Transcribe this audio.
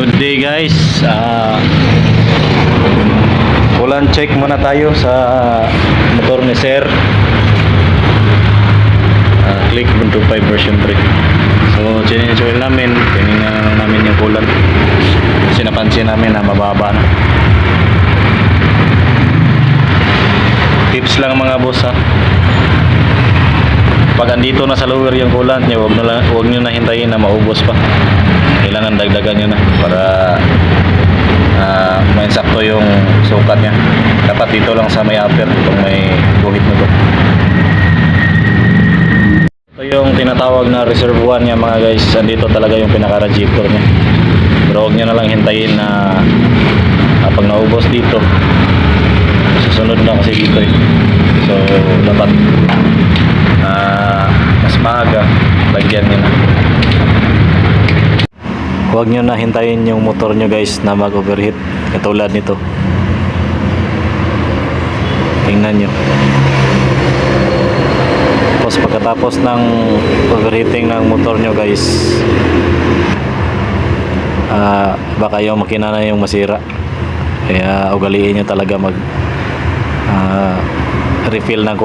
Good day guys. Coolant check muna tayo sa motor ni Sir. Click 125 version 3. So change oil namin. Tinignan na namin yung coolant. Kasi napansin namin na mababa na. Tips lang mga boss ha. Pag andito na sa lower yung coolant nyo, huwag nyo na hintayin na maubos pa. Kailangan dagdagan nyo na para may sakto yung sukat nya. Dapat dito lang sa may upper kung may guhit mo to. Ito yung tinatawag na reserve 1 nya mga guys. Andito talaga yung pinaka radiator nya. Pero huwag nyo na lang hintayin na pag naubos dito, susunod na kasi dito eh. So dapat mas maaga lagyan nyo na. Huwag nyo na hintayin yung motor nyo guys na mag overheat katulad nito. Tingnan nyo. Tapos pagkatapos ng overheating ng motor nyo guys, baka yung makina na yung masira. Kaya ugaliin nyo talaga mag refill ng